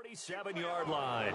47-yard line.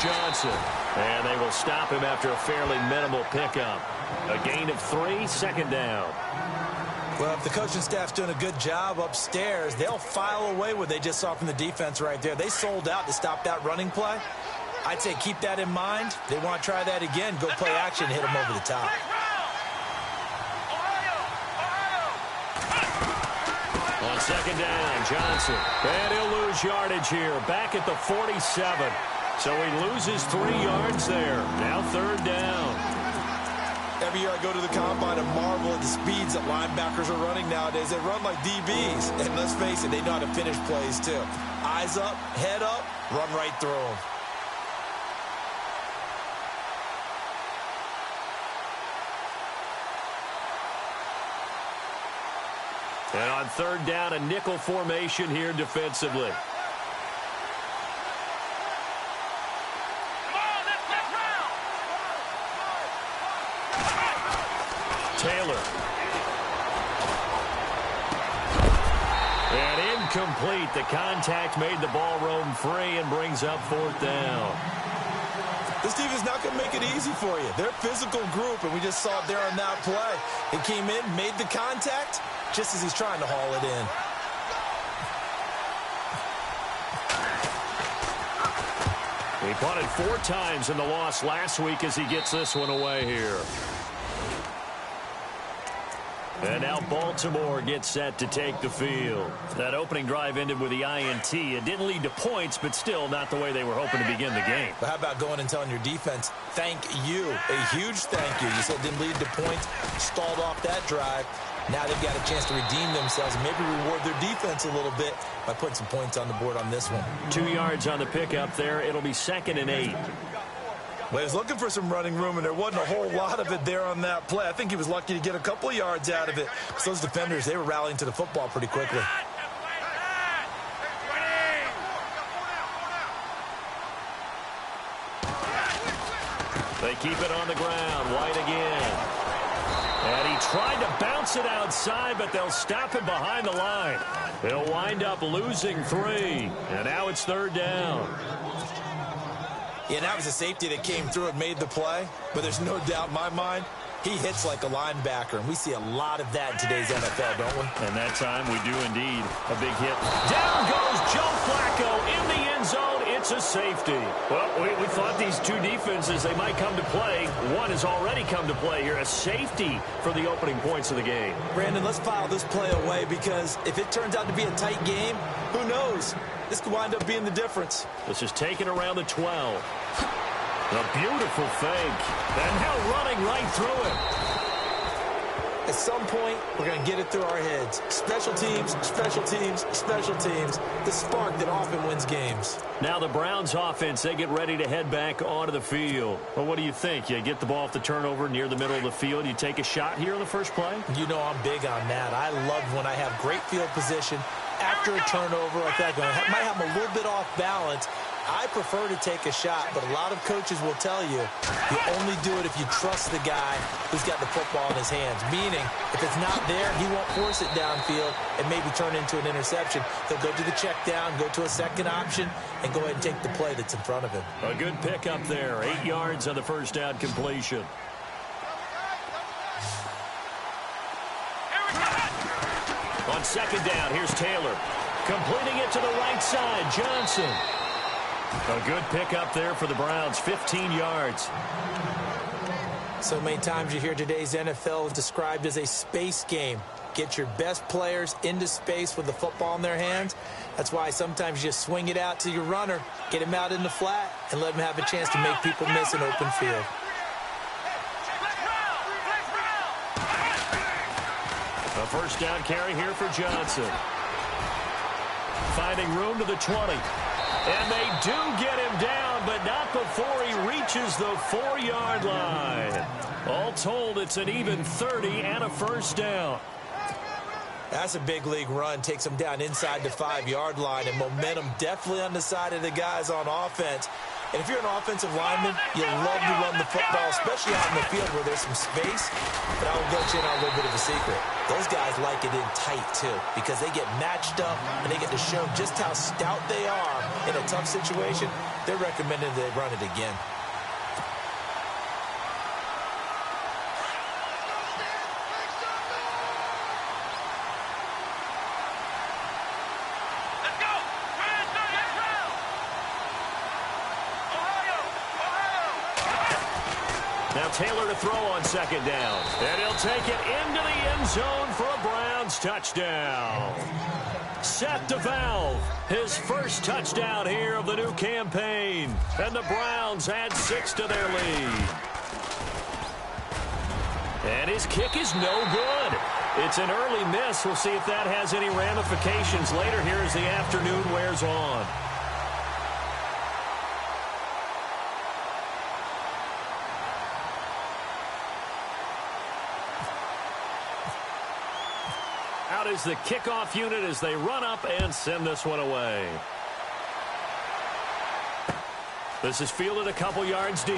Johnson, and they will stop him after a fairly minimal pickup. A gain of 3, second down. Well, if the coaching staff's doing a good job upstairs, they'll file away what they just saw from the defense right there. They sold out to stop that running play. I'd say keep that in mind. They want to try that again, go play action, hit them over the top. On second down, Johnson. And he'll lose yardage here, back at the 47. So he loses 3 yards there. Now third down. Every year I go to the combine and marvel at the speeds that linebackers are running nowadays. They run like DBs. And let's face it, they know how to finish plays too. Eyes up, head up, run right through them. And on third down, a nickel formation here defensively. Taylor. And incomplete. The contact made the ball roam free and brings up fourth down. This defense is not going to make it easy for you. They're a physical group, and we just saw it there on that play. He came in, made the contact, just as he's trying to haul it in. He punted 4 times in the loss last week as he gets this one away here. And now Baltimore gets set to take the field. That opening drive ended with the INT. It didn't lead to points, but still not the way they were hoping to begin the game. But how about going and telling your defense, thank you, a huge thank you. You said it didn't lead to points, stalled off that drive. Now they've got a chance to redeem themselves and maybe reward their defense a little bit by putting some points on the board on this one. 2 yards on the pickup there. It'll be 2nd and 8. Well, he was looking for some running room, and there wasn't a whole lot of it there on that play. I think he was lucky to get a couple of yards out of it. So those defenders, they were rallying to the football pretty quickly. They keep it on the ground. White again. And he tried to bounce it outside, but they'll stop him behind the line. They'll wind up losing 3. And now it's third down. Yeah, that was a safety that came through and made the play. But there's no doubt in my mind, he hits like a linebacker. And we see a lot of that in today's NFL, don't we? And that time we do indeed. A big hit. Down goes Joe Flacco in the end zone. It's a safety. Well, we thought these two defenses, they might come to play. One has already come to play here. A safety for the opening points of the game. Brandon, let's file this play away because if it turns out to be a tight game, who knows? This could wind up being the difference. This is taken around the 12. A beautiful fake. And now running right through it. At some point, we're going to get it through our heads. Special teams, special teams, special teams. The spark that often wins games. Now the Browns offense, they get ready to head back onto the field. Well, what do you think? You get the ball off the turnover near the middle of the field. You take a shot here on the first play? You know I'm big on that. I love when I have great field position. After a turnover, I think I might have a little bit off balance. I prefer to take a shot, but a lot of coaches will tell you only do it if you trust the guy who's got the football in his hands. Meaning, if it's not there, he won't force it downfield and maybe turn into an interception. He'll go to the check down, go to a second option, and go ahead and take the play that's in front of him. A good pickup there. 8 yards on the first down completion. On second down, here's Taylor. Completing it to the right side, Johnson. A good pickup there for the Browns, 15 yards. So many times you hear today's NFL is described as a space game. Get your best players into space with the football in their hands. That's why sometimes you just swing it out to your runner, get him out in the flat, and let him have a chance to make people miss an open field. A first down carry here for Johnson. Finding room to the 20. And they do get him down, but not before he reaches the 4-yard line. All told, it's an even 30 and a first down. That's a big league run. Takes him down inside the 5-yard line, and momentum definitely on the side of the guys on offense. And if you're an offensive lineman, you love to run the football, especially out in the field where there's some space. But I will let you in on a little bit of a secret. Those guys like it in tight, too, because they get matched up and they get to show just how stout they are in a tough situation. They're recommending they run it again. Now Taylor to throw on second down. And he'll take it into the end zone for a Browns touchdown. Seth DeValve, his first touchdown here of the new campaign. And the Browns add 6 to their lead. And his kick is no good. It's an early miss. We'll see if that has any ramifications later here as the afternoon wears on. Out is the kickoff unit as they run up and send this one away. This is fielded a couple yards deep.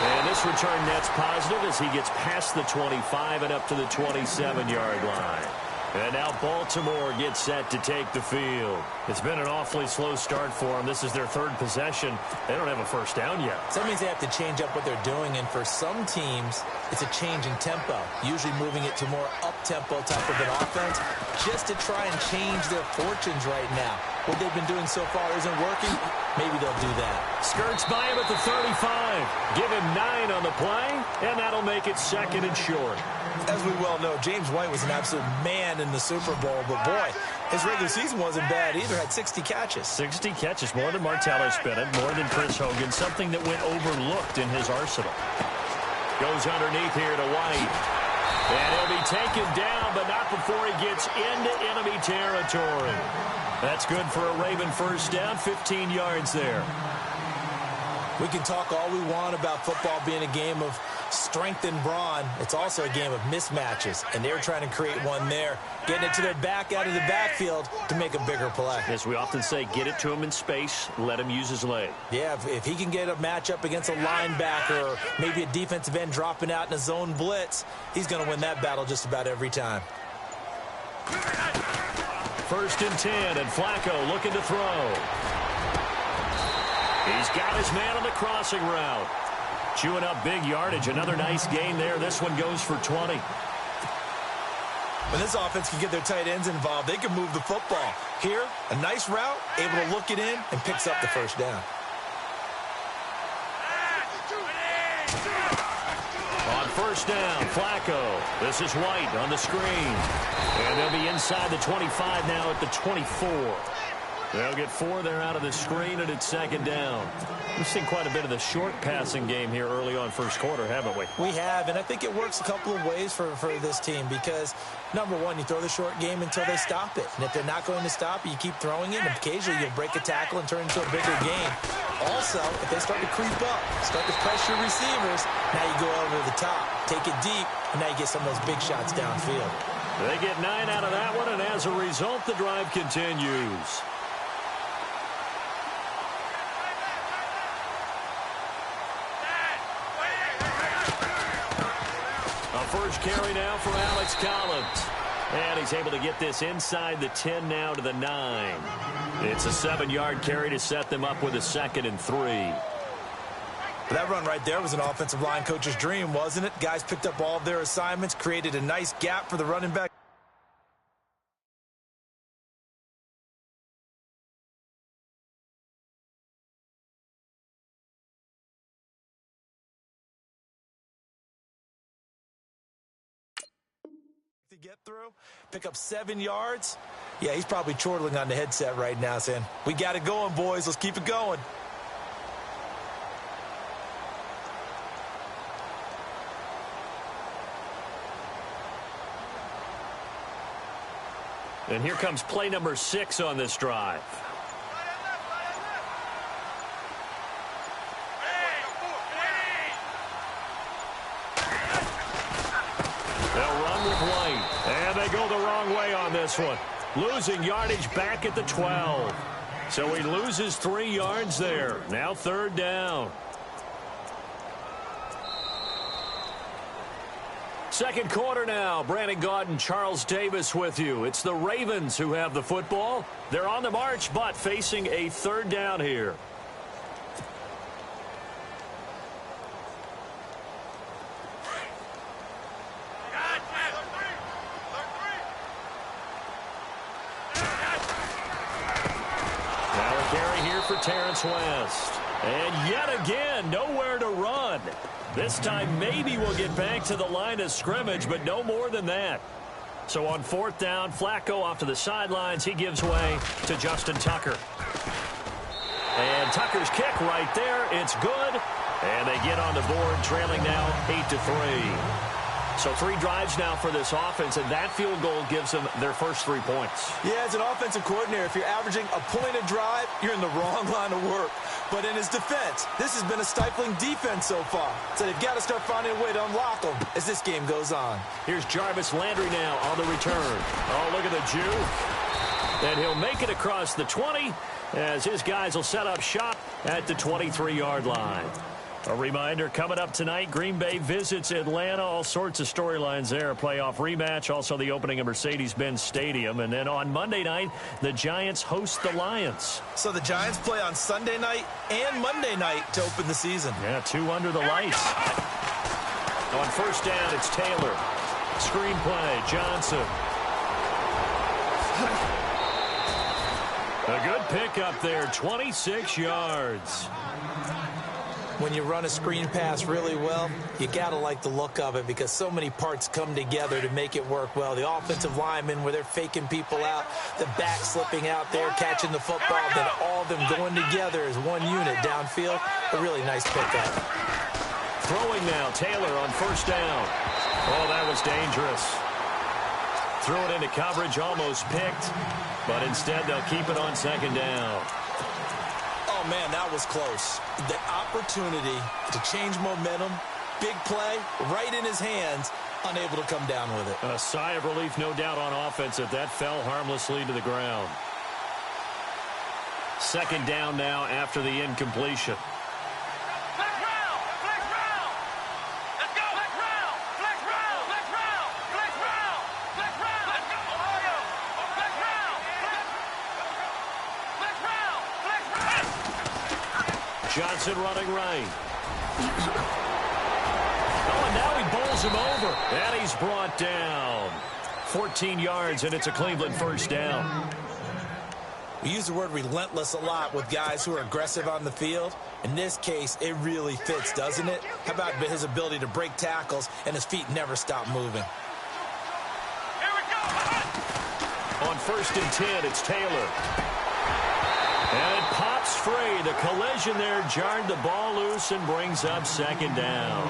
And this return net's positive as he gets past the 25 and up to the 27-yard line. And now Baltimore gets set to take the field. It's been an awfully slow start for them. This is their third possession. They don't have a first down yet. So that means they have to change up what they're doing, and for some teams, it's a change in tempo, usually moving it to more up-tempo type of an offense just to try and change their fortunes right now. What they've been doing so far isn't working. Maybe they'll do that. Skirts by him at the 35. Give him 9 on the play, and that'll make it second and short. As we well know, James White was an absolute man in the Super Bowl, but boy, his regular season wasn't bad either. Had 60 catches. 60 catches, more than Martellus Bennett, more than Chris Hogan, something that went overlooked in his arsenal. Goes underneath here to White. And he'll be taken down, but not before he gets into enemy territory. That's good for a Raven first down, 15 yards there. We can talk all we want about football being a game of strength and brawn. It's also a game of mismatches, and they're trying to create one there, getting it to their back out of the backfield to make a bigger play. As we often say, get it to him in space, let him use his leg. Yeah, if he can get a matchup against a linebacker or maybe a defensive end dropping out in a zone blitz, he's going to win that battle just about every time. First and 10, and Flacco looking to throw. He's got his man on the crossing route. Chewing up big yardage. Another nice gain there. This one goes for 20. When this offense can get their tight ends involved, they can move the football. Here, a nice route, able to look it in, and picks up the first down. On first down, Flacco. This is White on the screen. And they'll be inside the 25 now at the 24. They'll get 4 there out of the screen, and it's second down. We've seen quite a bit of the short passing game here early on first quarter, haven't we? We have, and I think it works a couple of ways for this team because, number one, you throw the short game until they stop it. And if they're not going to stop it, you keep throwing it, and occasionally you'll break a tackle and turn it into a bigger game. Also, if they start to creep up, start to pressure receivers, now you go over the top, take it deep, and now you get some of those big shots downfield. They get 9 out of that one, and as a result, the drive continues. First carry now for Alex Collins. And he's able to get this inside the 10 now to the 9. It's a 7-yard carry to set them up with a 2nd and 3. That run right there was an offensive line coach's dream, wasn't it? Guys picked up all of their assignments, created a nice gap for the running back. To get through, pick up 7 yards. Yeah, he's probably chortling on the headset right now saying, we got it going, boys. Let's keep it going. And here comes play number 6 on this drive. They'll run with White. And they go the wrong way on this one. Losing yardage back at the 12. So he loses 3 yards there. Now 3rd down. Second quarter now. Brandon Gaudin, Charles Davis with you. It's the Ravens who have the football. They're on the march, but facing a 3rd down here. Now a carry here for Terrence West. And yet again, nowhere to run. This time, maybe we'll get back to the line of scrimmage, but no more than that. So on 4th down, Flacco off to the sidelines. He gives way to Justin Tucker. And Tucker's kick right there. It's good. And they get on the board, trailing now 8-3. So 3 drives now for this offense, and that field goal gives them their first 3 points. Yeah, as an offensive coordinator, if you're averaging a point a drive, you're in the wrong line of work. But in his defense, this has been a stifling defense so far. So they've got to start finding a way to unlock them as this game goes on. Here's Jarvis Landry now on the return. Oh, look at the juke. And he'll make it across the 20 as his guys will set up shop at the 23-yard line. A reminder, coming up tonight, Green Bay visits Atlanta. All sorts of storylines there. A playoff rematch, also the opening of Mercedes-Benz Stadium. And then on Monday night, the Giants host the Lions. So the Giants play on Sunday night and Monday night to open the season. Yeah, 2 under the lights. On 1st down, it's Taylor. Screenplay, Johnson. A good pickup there, 26 yards. When you run a screen pass really well, you got to like the look of it because so many parts come together to make it work well. The offensive linemen, where they're faking people out, the back slipping out there, catching the football, then all of them going together as one unit downfield. A really nice pickup. Throwing now, Taylor on 1st down. Oh, that was dangerous. Threw it into coverage, almost picked, but instead they'll keep it on 2nd down. Oh, man, that was close. The opportunity to change momentum, big play, right in his hands, unable to come down with it. A sigh of relief, no doubt, on offense if that fell harmlessly to the ground. 2nd down now after the incompletion. Johnson running right. Oh, and now he bowls him over. And he's brought down. 14 yards, and it's a Cleveland 1st down. We use the word relentless a lot with guys who are aggressive on the field. In this case, it really fits, doesn't it? How about his ability to break tackles and his feet never stop moving? Here we go. On 1st and 10, it's Taylor. And it pops free. The collision there jarred the ball loose and brings up 2nd down.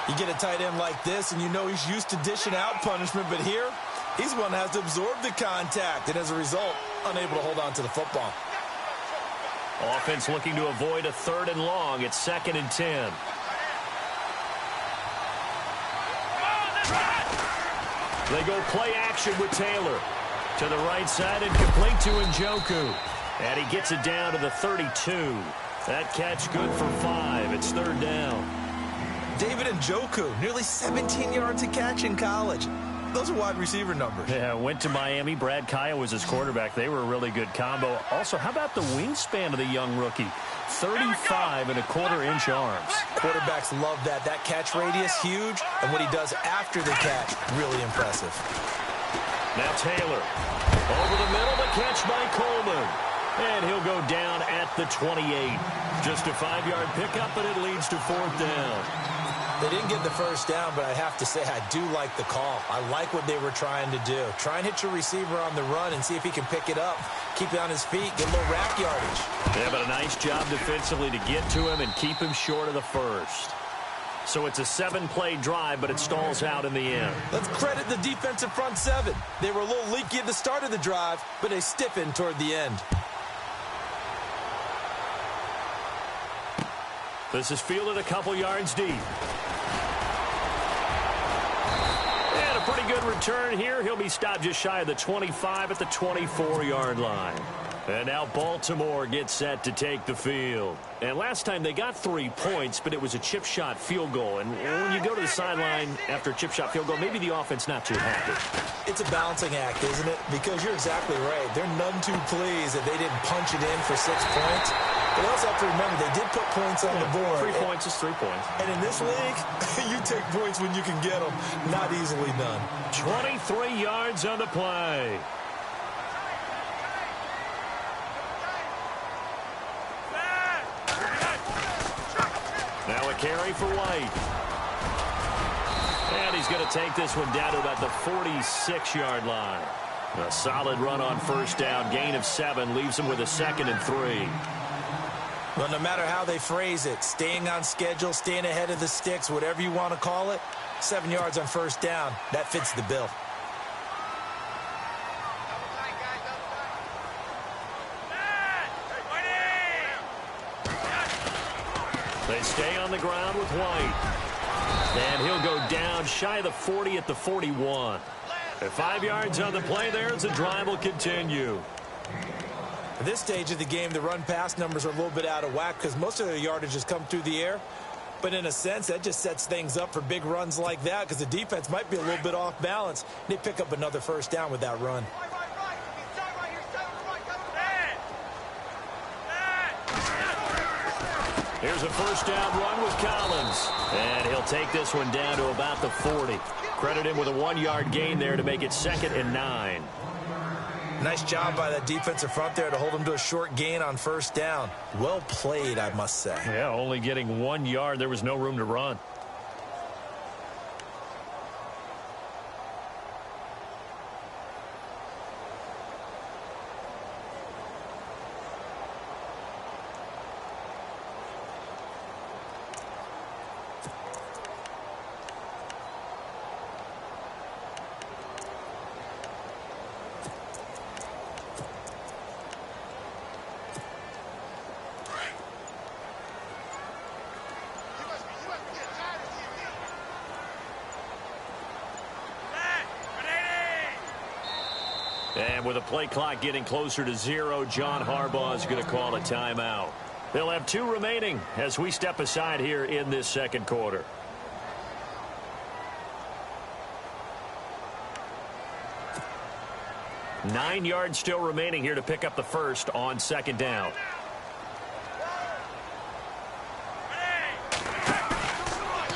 You get a tight end like this, and you know he's used to dishing out punishment, but here, he's one that has to absorb the contact, and as a result, unable to hold on to the football. Offense looking to avoid a 3rd and long. It's 2nd and 10. They go play action with Taylor. To the right side and complete to Njoku. And he gets it down to the 32. That catch good for 5. It's 3rd down. David Njoku, nearly 17 yards a catch in college. Those are wide receiver numbers. Yeah, went to Miami. Brad Kaya was his quarterback. They were a really good combo. Also, how about the wingspan of the young rookie? 35.25-inch arms. Quarterbacks love that. That catch radius, huge. And what he does after the catch, really impressive. Now Taylor. Over the middle, the catch by Coleman. And he'll go down at the 28. Just a 5-yard pickup, but it leads to 4th down. They didn't get the 1st down, but I have to say I do like the call. I like what they were trying to do. Try and hit your receiver on the run and see if he can pick it up. Keep it on his feet, get a little rack yardage. Yeah, but a nice job defensively to get to him and keep him short of the 1st. So it's a 7-play drive, but it stalls out in the end. Let's credit the defensive front seven. They were a little leaky at the start of the drive, but they stiffened toward the end. This is fielded a couple yards deep. And a pretty good return here. He'll be stopped just shy of the 25 at the 24-yard line. And now Baltimore gets set to take the field. And last time they got 3 points, but it was a chip shot field goal. And when you go to the sideline after a chip shot field goal, maybe the offense not too happy. It's a balancing act, isn't it? Because you're exactly right. They're none too pleased that they didn't punch it in for 6 points. But you also have to remember, they did put points on the board. 3 points is 3 points. And in this league, you take points when you can get them. Not easily done. 23 yards on the play. Now a carry for White. And he's going to take this one down to about the 46-yard line. A solid run on first down. Gain of 7 leaves him with a 2nd and 3. Well, no matter how they phrase it, staying on schedule, staying ahead of the sticks, whatever you want to call it, 7 yards on first down, that fits the bill. They stay on the ground with White. And he'll go down shy of the 40 at the 41. At 5 yards on the play there as the drive will continue. At this stage of the game, the run-pass numbers are a little bit out of whack because most of their yardage has come through the air. But in a sense, that just sets things up for big runs like that because the defense might be a little bit off balance. They pick up another first down with that run. Here's a first down run with Collins. And he'll take this one down to about the 40. Credit him with a 1-yard gain there to make it 2nd and 9. Nice job by that defensive front there to hold him to a short gain on first down. Well played, I must say. Yeah, only getting 1 yard. There was no room to run. And with a play clock getting closer to 0, John Harbaugh is going to call a timeout. They'll have 2 remaining as we step aside here in this second quarter. Nine yards still remaining here to pick up the first on second down.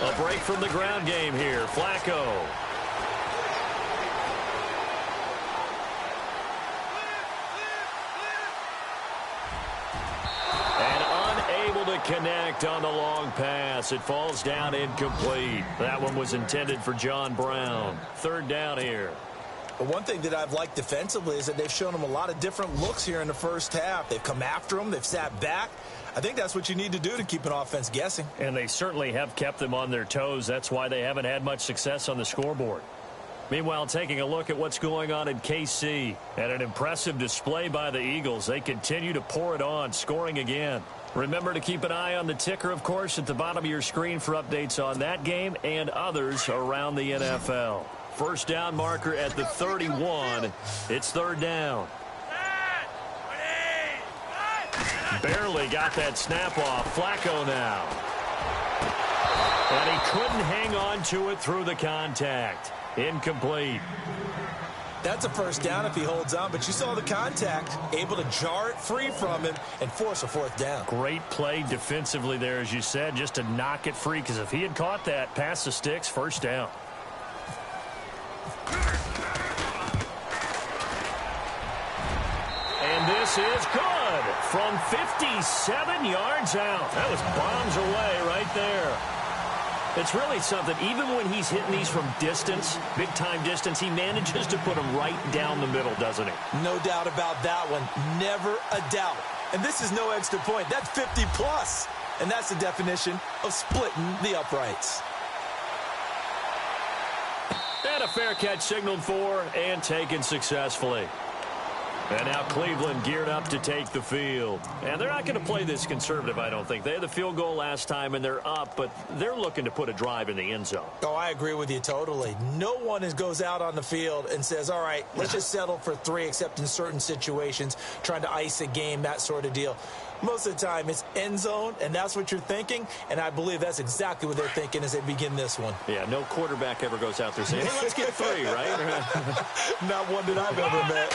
A break from the ground game here. Flacco. Connect on the long pass. It falls down incomplete. That one was intended for John Brown. Third down here. But one thing that I've liked defensively is that they've shown him a lot of different looks here in the first half. They've come after him. They've sat back. I think that's what you need to do to keep an offense guessing. And they certainly have kept them on their toes. That's why they haven't had much success on the scoreboard. Meanwhile, taking a look at what's going on in KC. And an impressive display by the Eagles. They continue to pour it on, scoring again. Remember to keep an eye on the ticker, of course, at the bottom of your screen for updates on that game and others around the NFL. First down marker at the 31. It's third down. Barely got that snap off. Flacco now. And he couldn't hang on to it through the contact. Incomplete. That's a first down if he holds on, but you saw the contact, able to jar it free from him and force a fourth down. Great play defensively there, as you said, just to knock it free, because if he had caught that, past the sticks, first down. And this is good from 57 yards out. That was bombs away right there. It's really something. Even when he's hitting these from distance, big-time distance, he manages to put them right down the middle, doesn't he? No doubt about that one. Never a doubt. And this is no extra point. That's 50-plus. And that's the definition of splitting the uprights. And a fair catch signaled for and taken successfully. And now Cleveland geared up to take the field. And they're not going to play this conservative, I don't think. They had the field goal last time, and they're up, but they're looking to put a drive in the end zone. Oh, I agree with you totally. No one goes out on the field and says, all right, let's just settle for 3, except in certain situations, trying to ice a game, that sort of deal. Most of the time, it's end zone, and that's what you're thinking, and I believe that's exactly what they're thinking as they begin this one. Yeah, no quarterback ever goes out there saying, hey, let's get 3, right? Not one that I've ever met.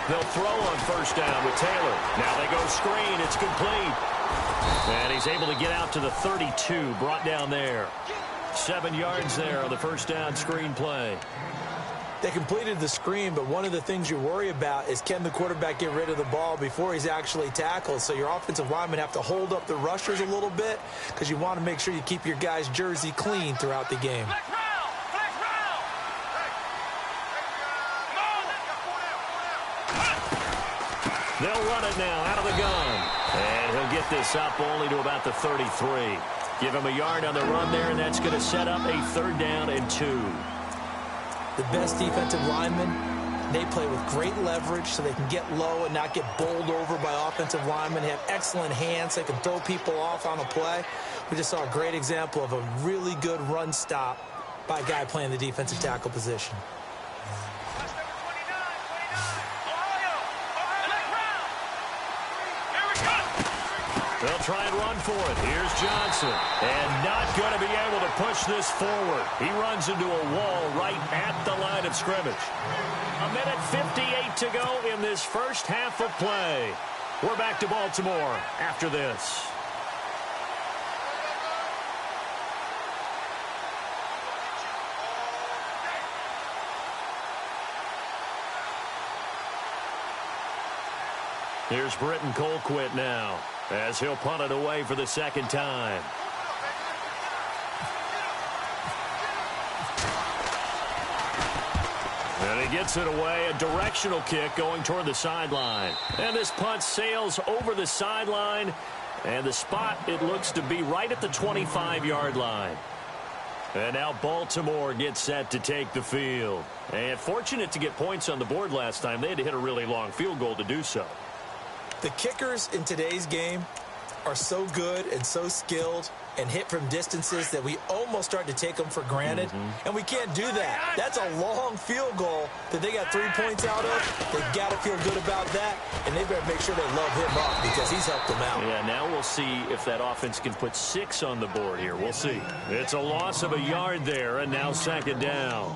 They'll throw on first down with Taylor. Now they go screen. It's complete. And he's able to get out to the 32, brought down there. 7 yards there on the first down screen play. They completed the screen, but one of the things you worry about is can the quarterback get rid of the ball before he's actually tackled? So your offensive linemen have to hold up the rushers a little bit because you want to make sure you keep your guy's jersey clean throughout the game. They'll run it now out of the gun. And he'll get this up only to about the 33. Give him a yard on the run there, and that's going to set up a 3rd down and 2. The best defensive linemen, they play with great leverage so they can get low and not get bowled over by offensive linemen. They have excellent hands. They can throw people off on a play. We just saw a great example of a really good run stop by a guy playing the defensive tackle position. They'll try and run for it. Here's Johnson. And not going to be able to push this forward. He runs into a wall right at the line of scrimmage. 1:58 to go in this first half of play. We're back to Baltimore after this. Here's Britton Colquitt now, as he'll punt it away for the 2nd time. And he gets it away, a directional kick going toward the sideline. And this punt sails over the sideline, and the spot, it looks to be right at the 25-yard line. And now Baltimore gets set to take the field. And fortunate to get points on the board last time. They had to hit a really long field goal to do so. The kickers in today's game are so good and so skilled and hit from distances that we almost start to take them for granted. And we can't do that. That's a long field goal that they got 3 points out of. They've got to feel good about that, and they better make sure they love him up because he's helped them out. Yeah, now we'll see if that offense can put 6 on the board here. We'll see. It's a loss of a yard there, and now 2nd down.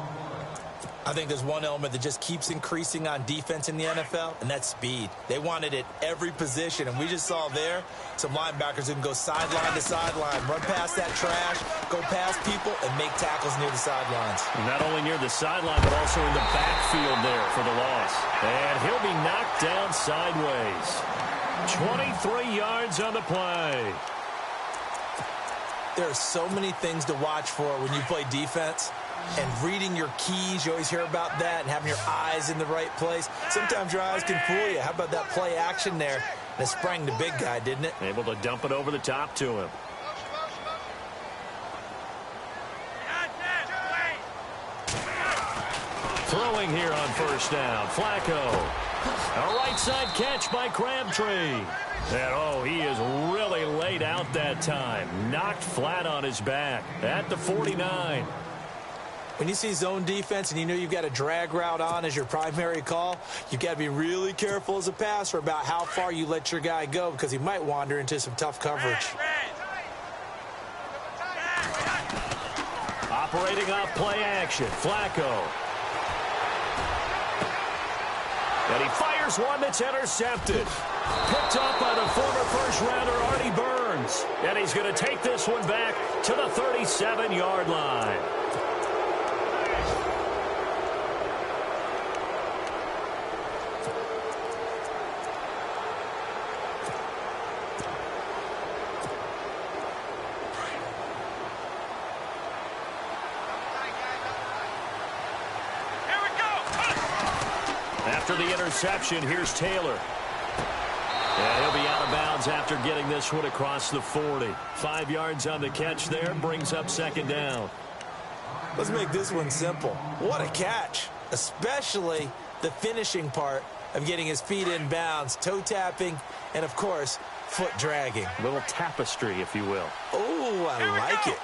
I think there's one element that just keeps increasing on defense in the NFL, and that's speed. They want it at every position, and we just saw there some linebackers who can go sideline to sideline, run past that trash, go past people, and make tackles near the sidelines. Not only near the sideline, but also in the backfield there for the loss. And he'll be knocked down sideways. 23 yards on the play. There are so many things to watch for when you play defense. And reading your keys, you always hear about that, and having your eyes in the right place. Sometimes your eyes can fool you. How about that play action there? And it sprang the big guy, didn't it? Able to dump it over the top to him. Throwing here on first down. Flacco. A right side catch by Crabtree. And, he is really laid out that time. Knocked flat on his back at the 49. When you see zone defense and you know you've got a drag route on as your primary call, you've got to be really careful as a passer about how far you let your guy go because he might wander into some tough coverage. Operating off play action, Flacco. And he fires one that's intercepted. Picked up by the former first-rounder Artie Burns. And he's going to take this one back to the 37-yard line. After the interception, here's Taylor. And he'll be out of bounds after getting this one across the 40. 5 yards on the catch there, brings up 2nd down. Let's make this one simple. What a catch, especially the finishing part of getting his feet in bounds, toe tapping, and, of course, foot dragging. A little tapestry, if you will. Oh, I like it.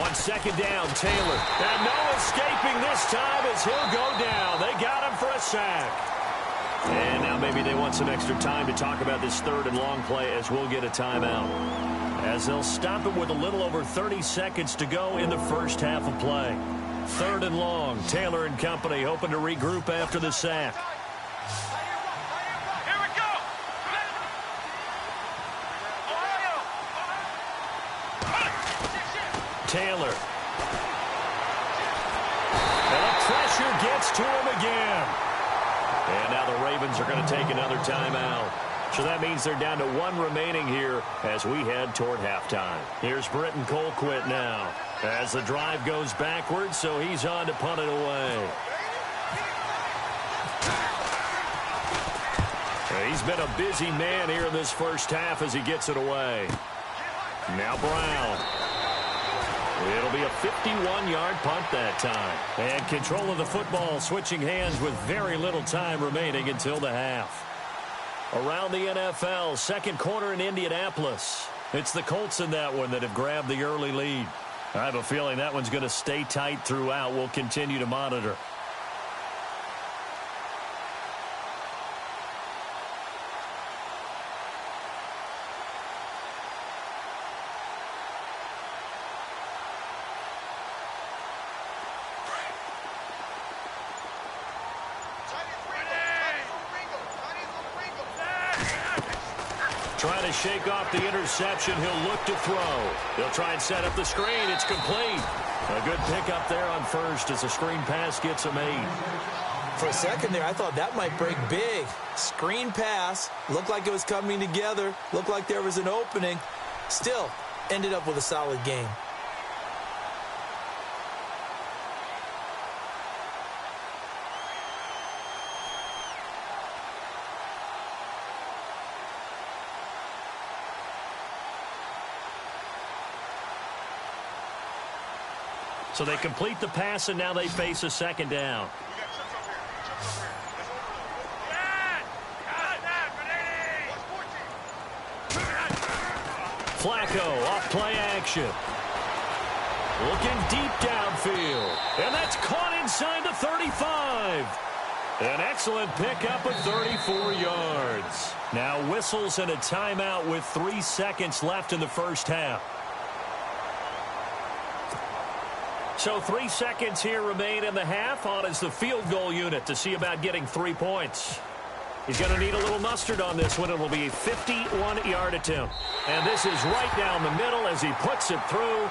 On second down, Taylor. And no escaping this time as he'll go down. They got him for a sack. And now maybe they want some extra time to talk about this third and long play as we'll get a timeout. As they'll stop it with a little over 30 seconds to go in the first half of play. Third and long, Taylor and company hoping to regroup after the sack. Here we go. Taylor. And the pressure gets to him again. And now the Ravens are going to take another timeout. So that means they're down to one remaining here as we head toward halftime. Here's Britton Colquitt now as the drive goes backwards, so he's on to punt it away. He's been a busy man here in this first half as he gets it away. Now Brown. It'll be a 51-yard punt that time. And control of the football switching hands with very little time remaining until the half. Around the NFL, second quarter in Indianapolis. It's the Colts in that one that have grabbed the early lead. I have a feeling that one's going to stay tight throughout. We'll continue to monitor. Trying to shake off the interception. He'll look to throw. He'll try and set up the screen. It's complete. A good pickup there on first as the screen pass gets him 8. For a second there, I thought that might break big. Screen pass. Looked like it was coming together. Looked like there was an opening. Still, ended up with a solid game. So they complete the pass, and now they face a second down. Flacco off play action. Looking deep downfield. And that's caught inside the 35. An excellent pickup of 34 yards. Now whistles and a timeout with 3 seconds left in the first half. So 3 seconds here remain in the half. On is the field goal unit to see about getting 3 points. He's going to need a little mustard on this one. It will be a 51-yard attempt. And this is right down the middle as he puts it through.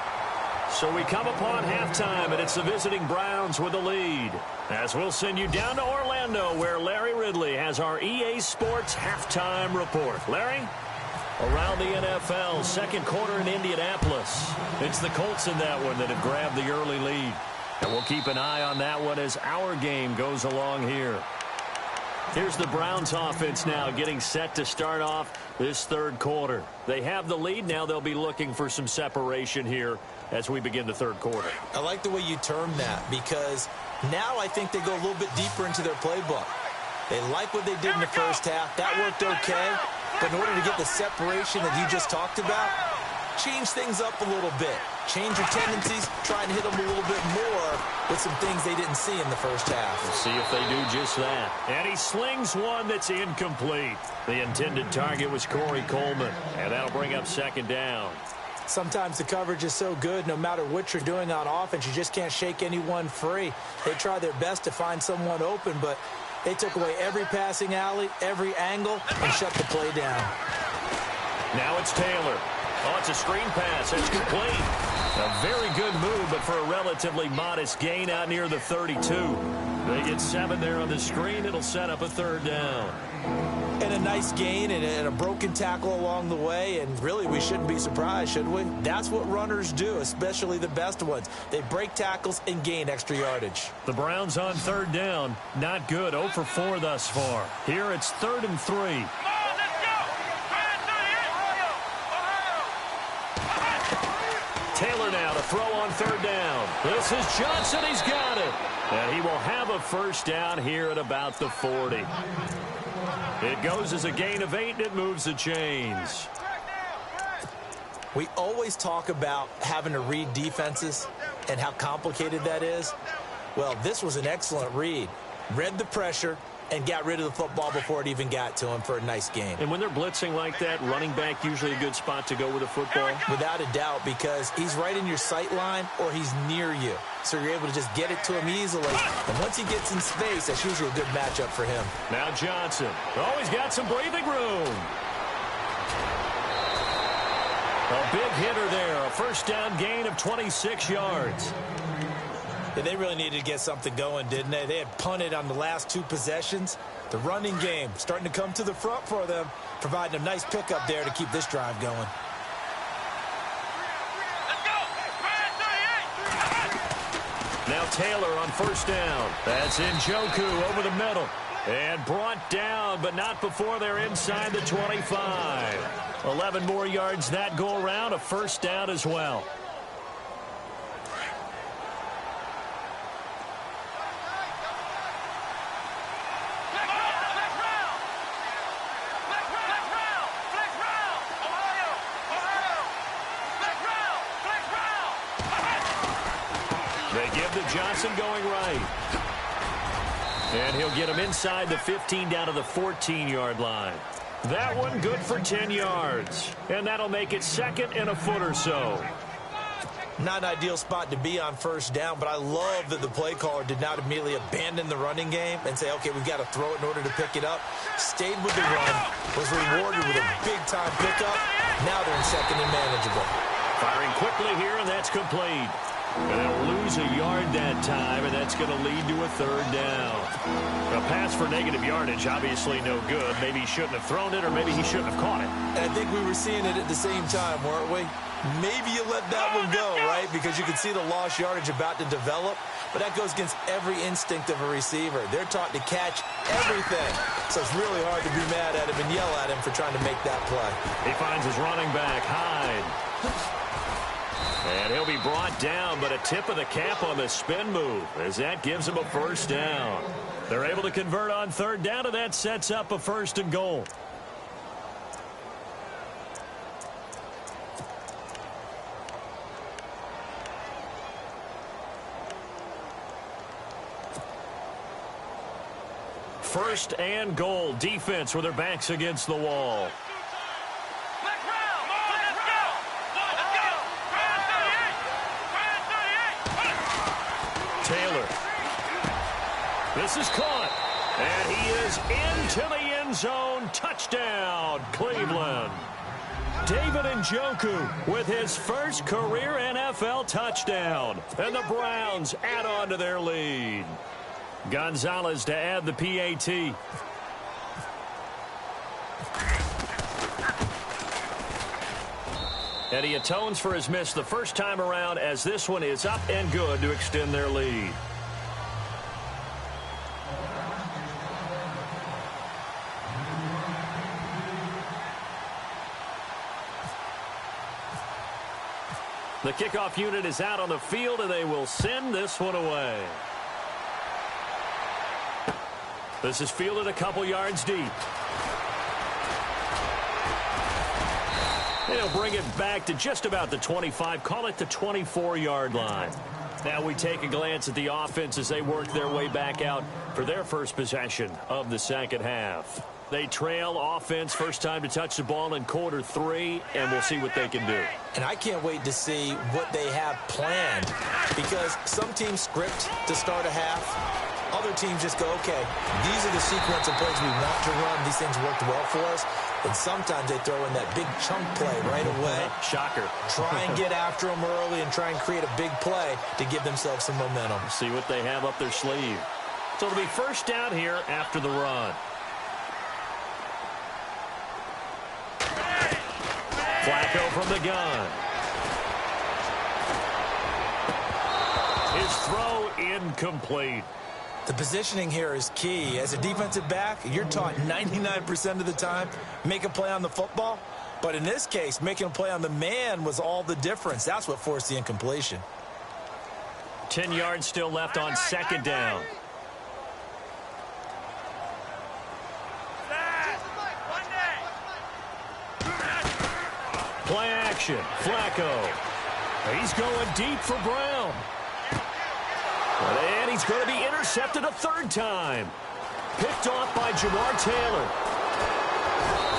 So we come upon halftime, and it's the visiting Browns with the lead. As we'll send you down to Orlando, where Larry Ridley has our EA Sports halftime report. Larry? Around the NFL, second quarter in Indianapolis. It's the Colts in that one that have grabbed the early lead. And we'll keep an eye on that one as our game goes along here. Here's the Browns offense now getting set to start off this third quarter. They have the lead. Now they'll be looking for some separation here as we begin the third quarter. I like the way you term that because now I think they go a little bit deeper into their playbook. They like what they did in the first half. That worked okay. But in order to get the separation that you just talked about, change things up a little bit. Change your tendencies, try and hit them a little bit more with some things they didn't see in the first half. We'll see if they do just that. And he slings one that's incomplete. The intended target was Corey Coleman, and that'll bring up second down. Sometimes the coverage is so good, no matter what you're doing on offense, you just can't shake anyone free. They try their best to find someone open, but they took away every passing alley, every angle, and shut the play down. Now it's Taylor. Oh, it's a screen pass. It's complete. A very good move, but for a relatively modest gain out near the 32. They get 7 there on the screen. It'll set up a third down. And a nice gain and a broken tackle along the way, and really we shouldn't be surprised, should we? That's what runners do, especially the best ones. They break tackles and gain extra yardage. The Browns on third down. Not good. 0 for 4 thus far. Here it's 3rd and 3. Taylor now to throw on third down. This is Johnson. He's got it. And he will have a first down here at about the 40. It goes as a gain of 8, and it moves the chains. We always talk about having to read defenses and how complicated that is. Well, this was an excellent read. Read the pressure and got rid of the football before it even got to him for a nice game. And when they're blitzing like that, running back usually a good spot to go with the football? Without a doubt, because he's right in your sight line or he's near you. So you're able to just get it to him easily. And once he gets in space, that's usually a good matchup for him. Now Johnson. Oh, he's got some breathing room. A big hitter there. A first down gain of 26 yards. Yeah, they really needed to get something going, didn't they? They had punted on the last 2 possessions. The running game starting to come to the front for them, providing a nice pickup there to keep this drive going. Let's go! Now Taylor on first down. That's Njoku over the middle. And brought down, but not before they're inside the 25. 11 more yards that go around. A first down as well. Johnson going right. And he'll get him inside the 15 down to the 14-yard line. That one good for 10 yards. And that'll make it second and a foot or so. Not an ideal spot to be on first down, but I love that the play caller did not immediately abandon the running game and say, okay, we've got to throw it in order to pick it up. Stayed with the run, was rewarded with a big-time pickup. Now they're in second and manageable. Firing quickly here, and that's complete. And they'll lose a yard that time, and that's going to lead to a third down. A pass for negative yardage, obviously no good. Maybe he shouldn't have thrown it, or maybe he shouldn't have caught it. And I think we were seeing it at the same time, weren't we? Maybe you let that one go, right? Because you can see the lost yardage about to develop. But that goes against every instinct of a receiver. They're taught to catch everything. So it's really hard to be mad at him and yell at him for trying to make that play. He finds his running back, Hyde. And he'll be brought down, but a tip of the cap on the spin move as that gives him a first down. They're able to convert on third down, and that sets up a first and goal. First and goal. Defense with their backs against the wall. Taylor. This is caught. And he is into the end zone. Touchdown, Cleveland. David Njoku with his first career NFL touchdown. And the Browns add on to their lead. Gonzalez to add the PAT. And he atones for his miss the first time around, as this one is up and good to extend their lead. The kickoff unit is out on the field, and they will send this one away. This is fielded a couple yards deep. They'll bring it back to just about the 25, call it the 24-yard line. Now we take a glance at the offense as they work their way back out for their first possession of the second half. They trail offense first time to touch the ball in quarter 3, and we'll see what they can do. And I can't wait to see what they have planned, because some teams script to start a half. Other teams just go, okay, these are the sequence of plays we want to run. These things worked well for us. And sometimes they throw in that big chunk play right away. Shocker. Try and get after them early and try and create a big play to give themselves some momentum. See what they have up their sleeve. So it'll be first down here after the run. Flacco from the gun. His throw incomplete. The positioning here is key. As a defensive back, you're taught 99% of the time, make a play on the football. But in this case, making a play on the man was all the difference. That's what forced the incompletion. 10 yards still left on second down. Play action. Flacco. He's going deep for Brown. And he's going to be intercepted a third time. Picked off by Jamar Taylor.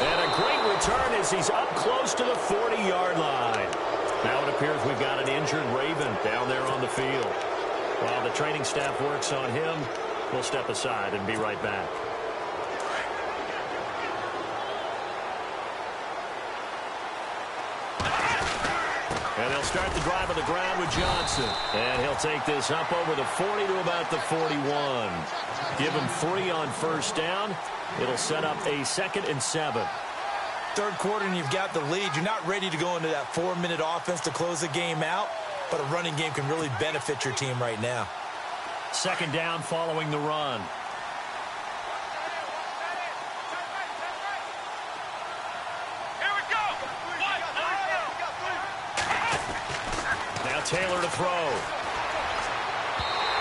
And a great return as he's up close to the 40-yard line. Now it appears we've got an injured Raven down there on the field. While the training staff works on him, we'll step aside and be right back. And they'll start the drive on the ground with Johnson. And he'll take this up over the 40 to about the 41. Give him 3 on first down. It'll set up a 2nd and 7. Third quarter and you've got the lead. You're not ready to go into that 4-minute offense to close the game out, but a running game can really benefit your team right now. 2nd down following the run. Now Taylor to throw.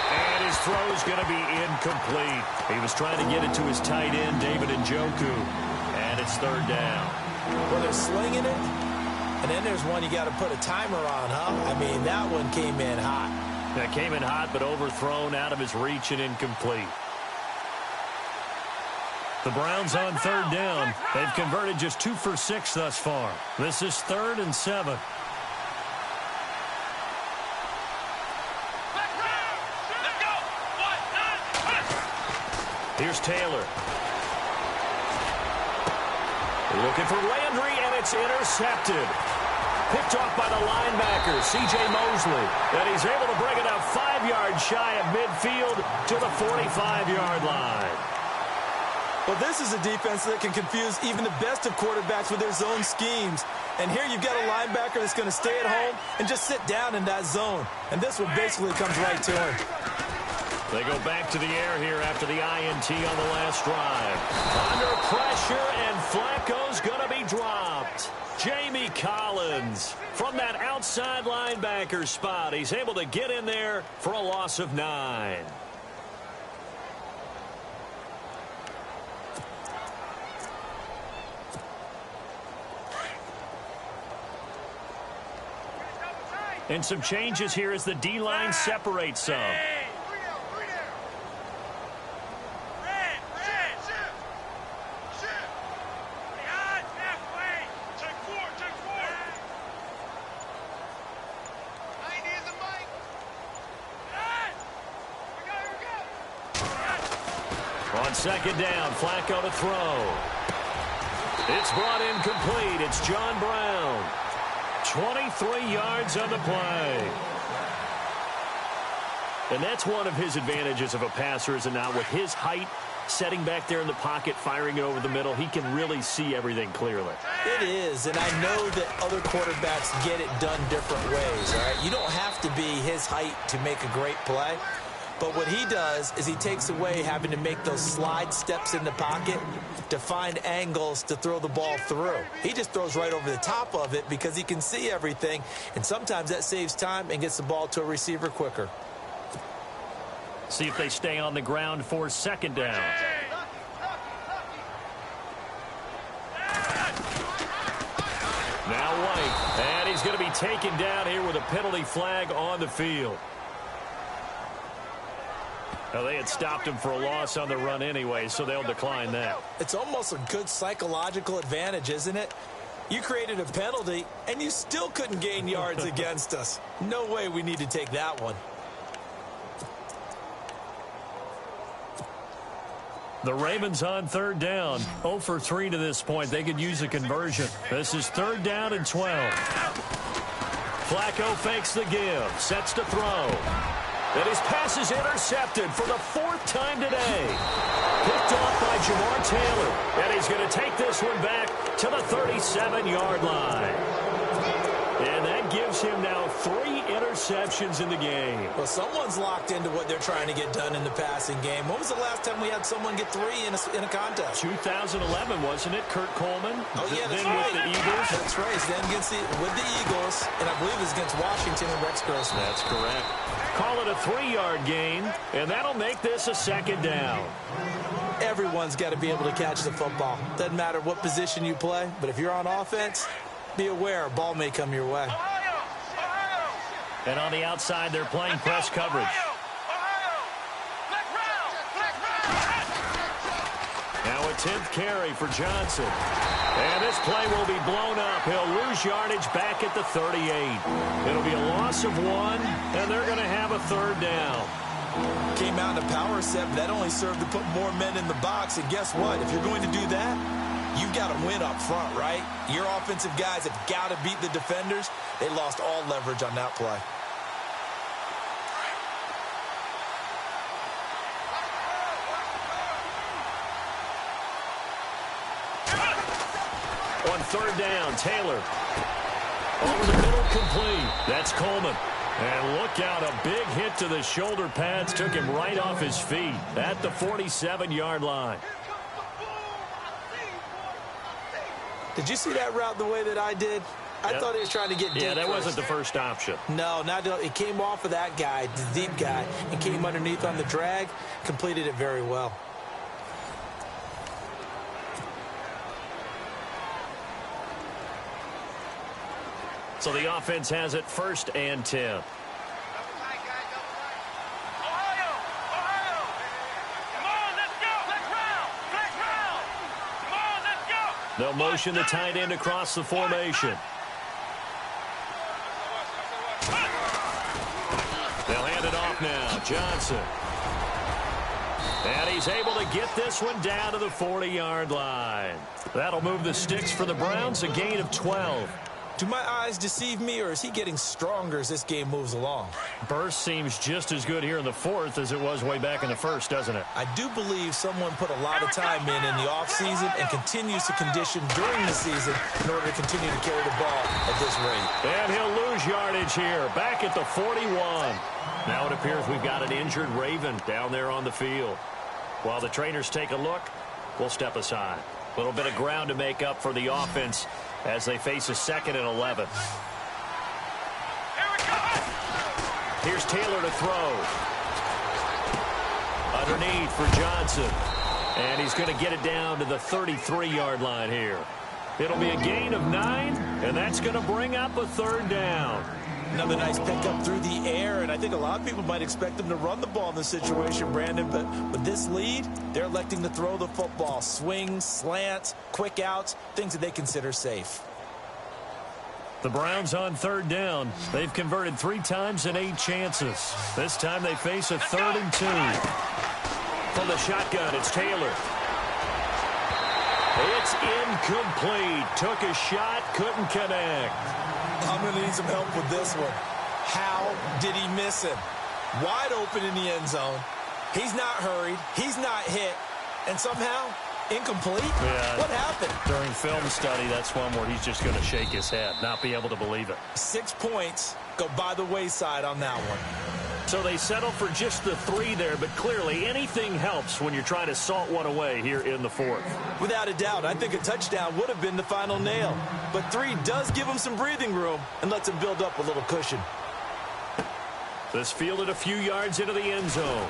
And his throw is going to be incomplete. He was trying to get it to his tight end, David Njoku. And it's 3rd down. Well, they're slinging it, and then there's one you got to put a timer on, huh? I mean, that one came in hot. That came in hot, but overthrown out of his reach and incomplete. The Browns on 3rd down. They've converted just 2 for 6 thus far. This is 3rd and 7. Here's Taylor. Looking for Landry, and it's intercepted. Picked off by the linebacker, C.J. Mosley. And he's able to bring it up 5 yards shy of midfield to the 45-yard line. Well, this is a defense that can confuse even the best of quarterbacks with their zone schemes. And here you've got a linebacker that's going to stay at home and just sit down in that zone. And this one basically comes right to him. They go back to the air here after the INT on the last drive. Under pressure, and Flacco's going to be dropped. Jamie Collins from that outside linebacker spot. He's able to get in there for a loss of 9. And some changes here as the D-line separates some. On 2nd down, Flacco to throw. It's brought in complete. It's John Brown. 23 yards on the play. And that's one of his advantages of a passer, is it not? With his height, setting back there in the pocket, firing it over the middle, he can really see everything clearly. It is, and I know that other quarterbacks get it done different ways, all right? You don't have to be his height to make a great play. But what he does is he takes away having to make those slide steps in the pocket to find angles to throw the ball through. He just throws right over the top of it because he can see everything, and sometimes that saves time and gets the ball to a receiver quicker. See if they stay on the ground for 2nd down. Now White, and he's going to be taken down here with a penalty flag on the field. Now, they had stopped him for a loss on the run anyway, so they'll decline that. It's almost a good psychological advantage, isn't it? You created a penalty, and you still couldn't gain yards against us. No way we need to take that one. The Ravens on 3rd down. 0 for 3 to this point. They could use a conversion. This is 3rd down and 12. Flacco fakes the give. Sets to throw. And his pass is intercepted for the 4th time today. Picked off by Jamar Taylor. And he's going to take this one back to the 37-yard line. And that gives gives him now 3 interceptions in the game. Well, someone's locked into what they're trying to get done in the passing game. When was the last time we had someone get 3 in a contest? 2011, wasn't it? Kurt Coleman? Oh, yeah, that's then right. with the Eagles. That's right. Then with the Eagles, and I believe it's against Washington and Rex Grossman. That's correct. Call it a 3-yard gain, and that'll make this a 2nd down. Everyone's got to be able to catch the football. Doesn't matter what position you play, but if you're on offense, be aware a ball may come your way. And on the outside, they're playing press coverage. Now a 10th carry for Johnson. And this play will be blown up. He'll lose yardage back at the 38. It'll be a loss of 1, and they're going to have a 3rd down. Came out in a power set, but that only served to put more men in the box. And guess what? If you're going to do that, you've got to win up front, right? Your offensive guys have got to beat the defenders. They lost all leverage on that play. On 3rd down, Taylor. Over the middle, complete. That's Coleman. And look out, a big hit to the shoulder pads took him right off his feet at the 47-yard line. Did you see that route the way that I did? I thought he was trying to get deep. Yeah, that first. wasn't the first option. No, it came off of that guy, the deep guy, and came underneath on the drag, completed it very well. So the offense has it 1st and 10. They'll motion the tight end across the formation. They'll hand it off now. Johnson. And he's able to get this one down to the 40-yard line. That'll move the sticks for the Browns, a gain of 12. Do my eyes deceive me, or is he getting stronger as this game moves along? Burst seems just as good here in the 4th as it was way back in the 1st, doesn't it? I do believe someone put a lot of time in the offseason and continues to condition during the season in order to continue to carry the ball at this rate. And he'll lose yardage here, back at the 41. Now it appears we've got an injured Raven down there on the field. While the trainers take a look, we'll step aside. A little bit of ground to make up for the offense as they face a 2nd and 11. Here's Taylor to throw. Underneath for Johnson. And he's going to get it down to the 33-yard line here. It'll be a gain of 9, and that's going to bring up a 3rd down. Another nice pickup through the air, and I think a lot of people might expect them to run the ball in this situation, Brandon, but with this lead, they're electing to throw the football. Swings, slants, quick outs, things that they consider safe. The Browns on 3rd down. They've converted 3 times in 8 chances. This time they face a 3rd and 2. From the shotgun, it's Taylor. It's incomplete. Took a shot, couldn't connect. I'm going to need some help with this one. How did he miss him? Wide open in the end zone. He's not hurried. He's not hit. And somehow, incomplete? Yeah, what happened? During film study, that's one where he's just going to shake his head, not be able to believe it. 6 points go by the wayside on that one. So they settle for just the 3 there, but clearly anything helps when you're trying to salt one away here in the 4th. Without a doubt, I think a touchdown would have been the final nail. But 3 does give him some breathing room and lets him build up a little cushion. This fielded a few yards into the end zone.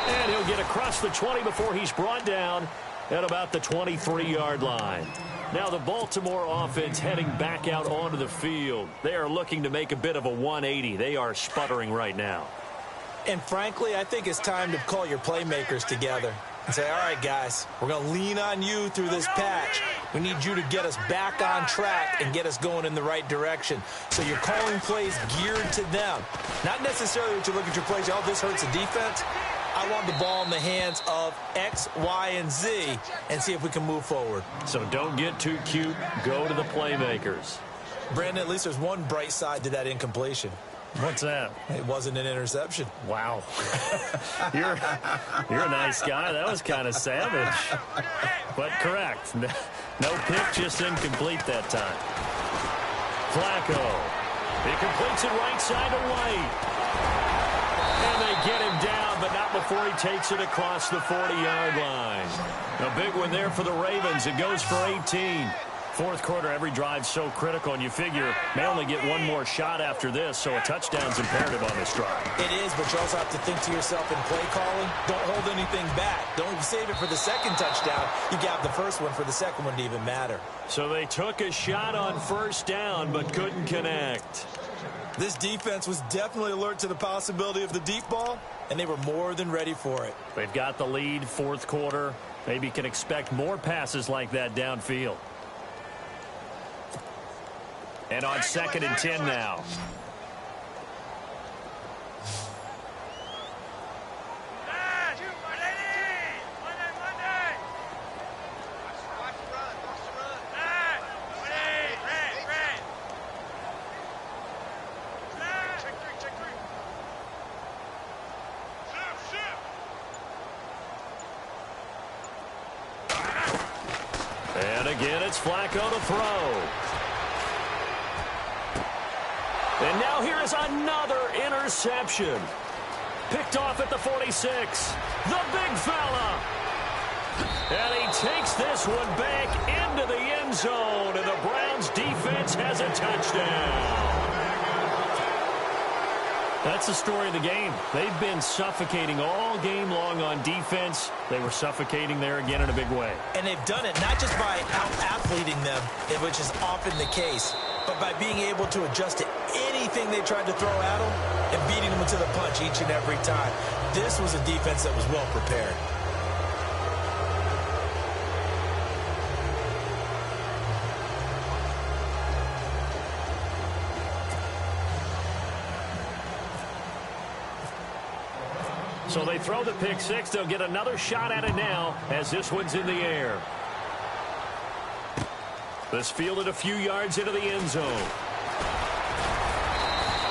And he'll get across the 20 before he's brought down at about the 23-yard line. Now the Baltimore offense heading back out onto the field. They are looking to make a bit of a 180. They are sputtering right now. And frankly, I think it's time to call your playmakers together and say, all right, guys, we're going to lean on you through this patch. We need you to get us back on track and get us going in the right direction. So you're calling plays geared to them. Not necessarily that you look at your plays, oh, this hurts the defense. I want the ball in the hands of X, Y, and Z and see if we can move forward. So don't get too cute. Go to the playmakers. Brandon, at least there's one bright side to that incompletion. What's that? It wasn't an interception. Wow. You're a nice guy. That was kind of savage. But correct. No pick, just incomplete that time. Flacco. He completes it right side to White. And they get him down, but not before he takes it across the 40-yard line. A big one there for the Ravens. It goes for 18. Fourth quarter, every drive so critical, and you figure may only get one more shot after this, so a touchdown's imperative on this drive. It is, but you also have to think to yourself in play calling, don't hold anything back. Don't save it for the second touchdown. You got the first one for the second one to even matter. So they took a shot on first down, but couldn't connect. This defense was definitely alert to the possibility of the deep ball, and they were more than ready for it. They've got the lead, fourth quarter. Maybe can expect more passes like that downfield. And on 2nd and 10 now. And again, it's Flacco to throw. And now here is another interception. Picked off at the 46. The big fella. And he takes this one back into the end zone. And the Browns defense has a touchdown. That's the story of the game. They've been suffocating all game long on defense. They were suffocating there again in a big way. And they've done it not just by out-athleting them, which is often the case, but by being able to adjust to anything they tried to throw at them and beating them to the punch each and every time. This was a defense that was well prepared. So they throw the pick six. They'll get another shot at it now as this one's in the air. This fielded a few yards into the end zone.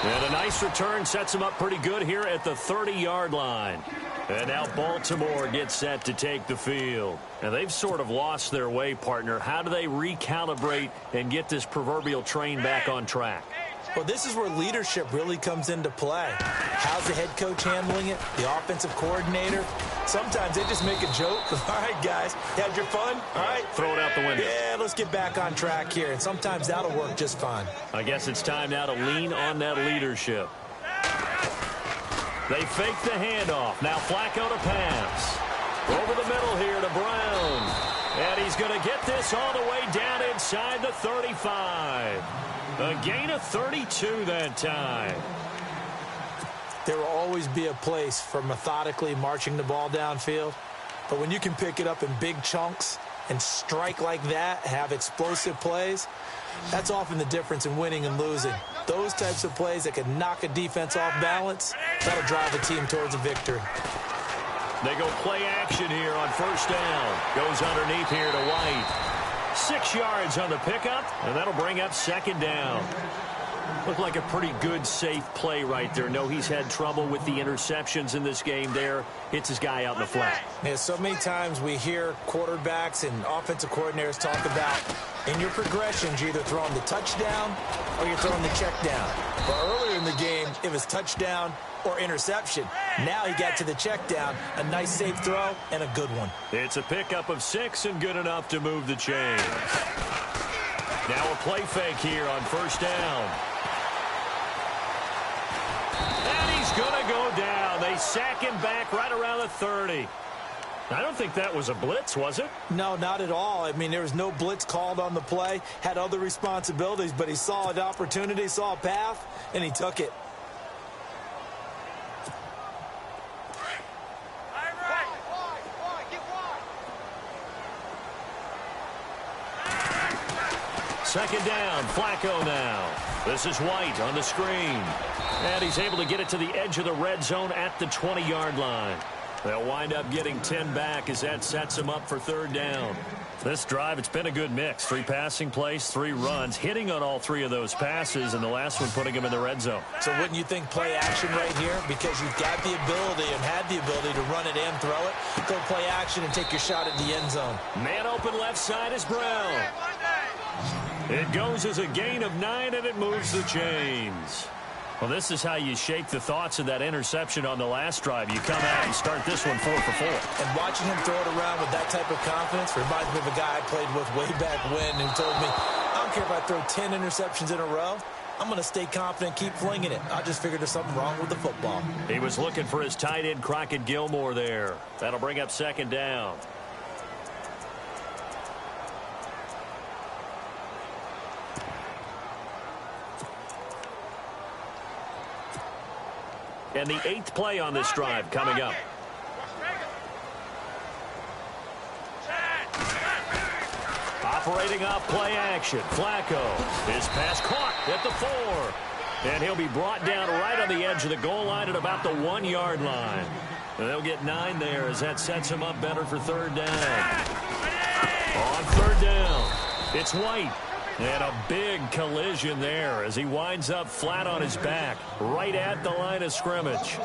And a nice return sets them up pretty good here at the 30-yard line. And now Baltimore gets set to take the field. And they've sort of lost their way, partner. How do they recalibrate and get this proverbial train back on track? Well, this is where leadership really comes into play. How's the head coach handling it? The offensive coordinator? Sometimes they just make a joke. All right, guys, had your fun? All right. Throw it out the window. Yeah, let's get back on track here. And sometimes that'll work just fine. I guess it's time now to lean on that leadership. They fake the handoff. Now Flacco to pass. Over the middle here to Brown. And he's going to get this all the way down inside the 35. A gain of 32 that time. There will always be a place for methodically marching the ball downfield. But when you can pick it up in big chunks and strike like that, have explosive plays, that's often the difference in winning and losing. Those types of plays that can knock a defense off balance, that'll drive a team towards a victory. They go play action here on first down. Goes underneath here to White. 6 yards on the pickup, and that'll bring up second down. Looked like a pretty good, safe play right there. No, he's had trouble with the interceptions in this game there. Hits his guy out in the flat. Yeah, so many times we hear quarterbacks and offensive coordinators talk about in your progressions, you're either throwing the touchdown or you're throwing the check down. But earlier in the game, it was touchdown or interception. Now he got to the check down, a nice safe throw, and a good one. It's a pickup of 6 and good enough to move the chains. Now a play fake here on first down. And he's going to go down. They sack him back right around the 30. I don't think that was a blitz, was it? No, not at all. I mean, there was no blitz called on the play. Had other responsibilities, but he saw an opportunity, saw a path, and he took it. Second down, Flacco now. This is White on the screen. And he's able to get it to the edge of the red zone at the 20-yard line. They'll wind up getting 10 back as that sets them up for third down. This drive, it's been a good mix. 3 passing plays, 3 runs, hitting on all 3 of those passes, and the last one putting him in the red zone. So wouldn't you think play action right here? Because you've got the ability and had the ability to run it and throw it. Go play action and take your shot at the end zone. Man open left side is Brown. It goes as a gain of 9, and it moves the chains. Well, this is how you shake the thoughts of that interception on the last drive. You come out and start this one 4 for 4. And watching him throw it around with that type of confidence reminds me of a guy I played with way back when who told me, I don't care if I throw 10 interceptions in a row. I'm going to stay confident, keep flinging it. I just figured there's something wrong with the football. He was looking for his tight end, Crockett Gilmore, there. That'll bring up 2nd down. And the 8th play on this drive coming up. Operating off play action. Flacco. His pass caught at the 4. And he'll be brought down right on the edge of the goal line at about the 1-yard line. And they'll get 9 there as that sets him up better for 3rd down. On 3rd down, it's White. And a big collision there as he winds up flat on his back right at the line of scrimmage.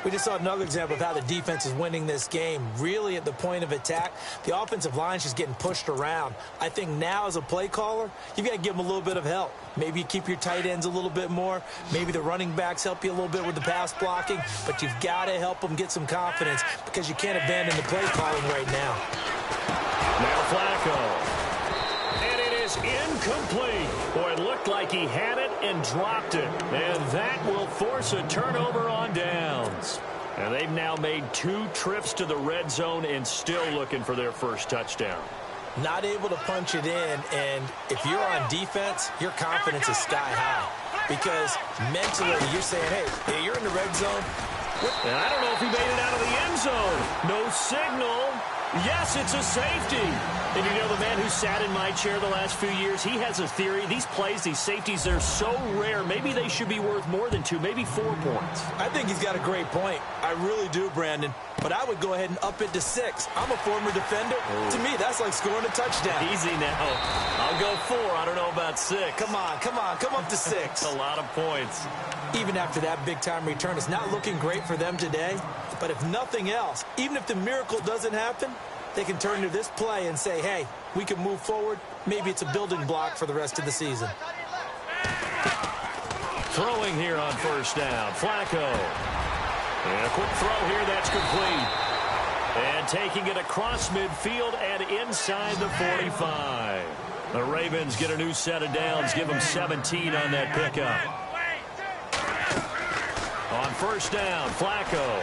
We just saw another example of how the defense is winning this game. Really at the point of attack, the offensive line's just getting pushed around. I think now as a play caller, you've got to give them a little bit of help. Maybe you keep your tight ends a little bit more. Maybe the running backs help you a little bit with the pass blocking. But you've got to help them get some confidence because you can't abandon the play calling right now. Now Flacco. Incomplete. Boy, it looked like he had it and dropped it. And that will force a turnover on downs. And they've now made 2 trips to the red zone and still looking for their first touchdown. Not able to punch it in, and if you're on defense, your confidence is sky high. Because mentally, you're saying, hey, you're in the red zone. And I don't know if he made it out of the end zone. No signal. Yes, it's a safety. And you know, the man who sat in my chair the last few years, he has a theory. These plays, these safeties, they're so rare. Maybe they should be worth more than 2, maybe 4 points. I think he's got a great point. I really do, Brandon. But I would go ahead and up it to 6. I'm a former defender. To me, that's like scoring a touchdown. Easy now. I'll go 4. I don't know about 6. Come on. Come up to 6. That's a lot of points. Even after that big-time return, it's not looking great for them today. But if nothing else, even if the miracle doesn't happen, they can turn to this play and say, hey, we can move forward. Maybe it's a building block for the rest of the season. Throwing here on 1st down. Flacco. And a quick throw here. That's complete. And taking it across midfield and inside the 45. The Ravens get a new set of downs. Give them 17 on that pickup. On 1st down, Flacco.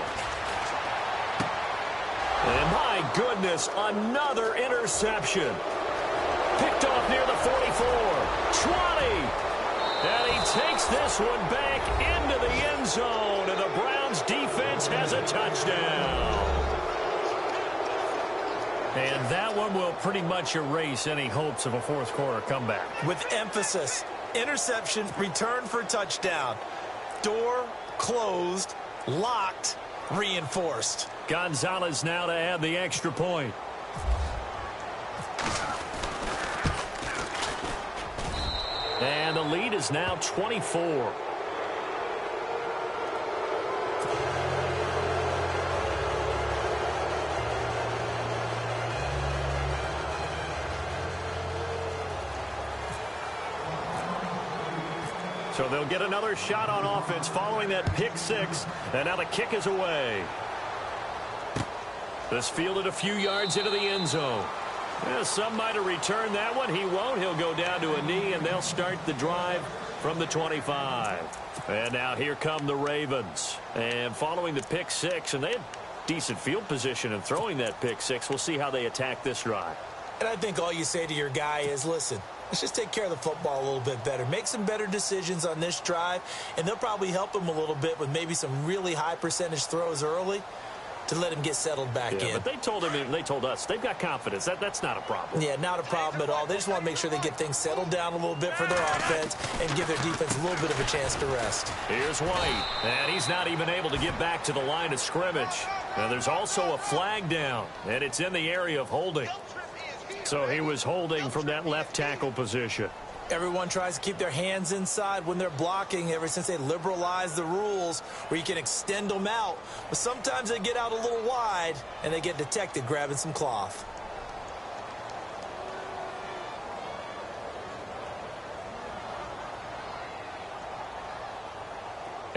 And my goodness, another interception. Picked off near the 44. 20. And he takes this one back into the end zone. And the Browns defense has a touchdown. And that one will pretty much erase any hopes of a 4th quarter comeback. With emphasis, interception, return for touchdown. Door closed, locked, reinforced. Gonzalez now to add the extra point. And the lead is now 24. So they'll get another shot on offense following that pick 6. And now the kick is away. This fielded a few yards into the end zone. Yeah, some might have returned that one. He won't. He'll go down to a knee, and they'll start the drive from the 25. And now here come the Ravens. And following the pick 6, and they had decent field position in throwing that pick 6. We'll see how they attack this drive. And I think all you say to your guy is, listen, let's just take care of the football a little bit better. Make some better decisions on this drive, and they'll probably help him a little bit with maybe some really high percentage throws early to let him get settled back in. But they told him, they told us, they've got confidence. That's not a problem. Yeah, not a problem at all. They just want to make sure they get things settled down a little bit for their offense and give their defense a little bit of a chance to rest. Here's White, and he's not even able to get back to the line of scrimmage. Now, there's also a flag down, and it's in the area of holding. So he was holding from that left tackle position. Everyone tries to keep their hands inside when they're blocking ever since they liberalized the rules where you can extend them out. But sometimes they get out a little wide and they get detected grabbing some cloth.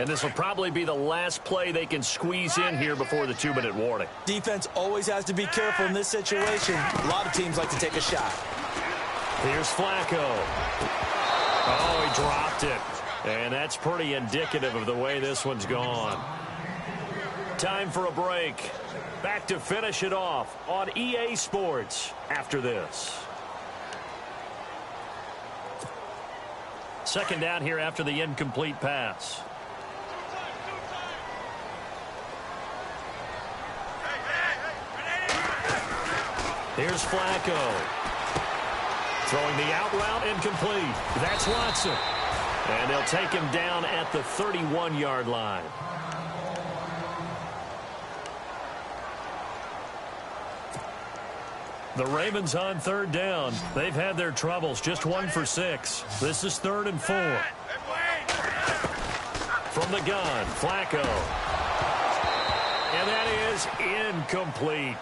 And this will probably be the last play they can squeeze in here before the 2-minute warning. Defense always has to be careful in this situation. A lot of teams like to take a shot. Here's Flacco. Oh, he dropped it. And that's pretty indicative of the way this one's gone. Time for a break. Back to finish it off on EA Sports after this. Second down here after the incomplete pass. Here's Flacco. Throwing the out route incomplete. That's Watson. And they'll take him down at the 31-yard line. The Ravens on third down. They've had their troubles. Just 1 for 6. This is 3rd and 4. From the gun, Flacco. And that is incomplete.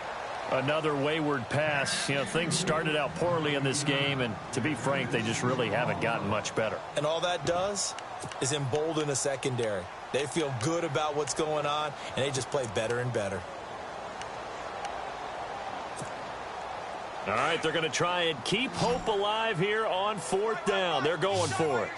Another wayward pass. You know, things started out poorly in this game, and to be frank, they just really haven't gotten much better. And all that does is embolden the secondary. They feel good about what's going on, and they just play better and better. All right, they're going to try and keep hope alive here on 4th down. They're going for it.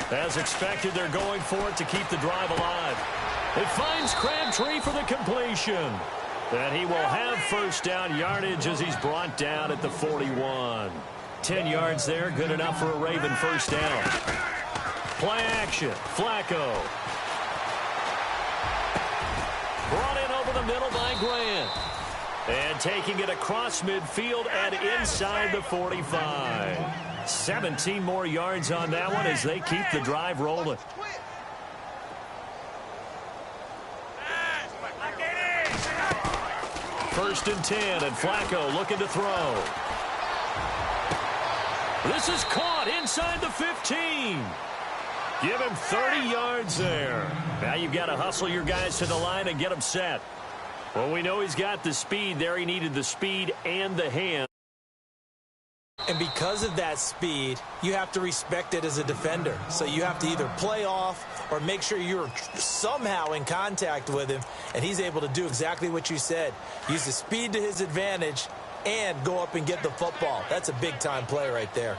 As expected, they're going for it to keep the drive alive. It finds Crabtree for the completion. And he will have first down yardage as he's brought down at the 41. 10 yards there, good enough for a Raven first down. Play action, Flacco. Brought in over the middle by Grant. And taking it across midfield and inside the 45. 17 more yards on that one as they keep the drive rolling. First and 10, and Flacco looking to throw. This is caught inside the 15. Give him 30 yards there. Now you've got to hustle your guys to the line and get them set. Well, we know he's got the speed there. He needed the speed and the hand. And because of that speed, you have to respect it as a defender. So you have to either play off or make sure you're somehow in contact with him, and he's able to do exactly what you said. Use the speed to his advantage and go up and get the football. That's a big-time play right there.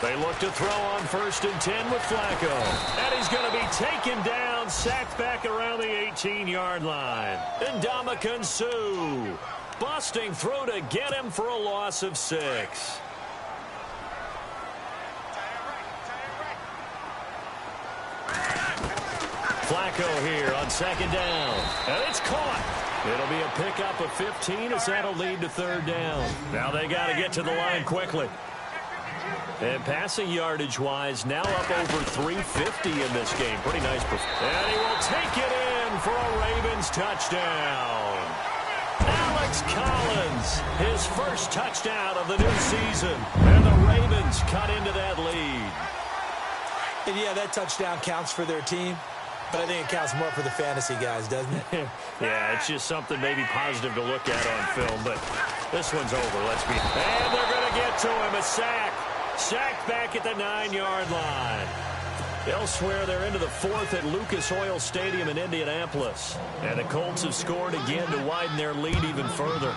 They look to throw on first and 10 with Flacco. And he's going to be taken down, sacked back around the 18-yard line. And Ndamukong Suh busting through to get him for a loss of 6. Flacco here on second down. And it's caught. It'll be a pickup of 15 as that'll lead to third down. Now they got to get to the line quickly. And passing yardage-wise, now up over 350 in this game. Pretty nice performance. And he will take it in for a Ravens touchdown. Alex Collins, his first touchdown of the new season. And the Ravens cut into that lead. And yeah, that touchdown counts for their team. But I think it counts more for the fantasy guys, doesn't it? Yeah, it's just something maybe positive to look at on film. But this one's over, let's be. And they're going to get to him. A sack. Sacked back at the 9-yard line. Elsewhere, they're into the 4th at Lucas Oil Stadium in Indianapolis. And the Colts have scored again to widen their lead even further.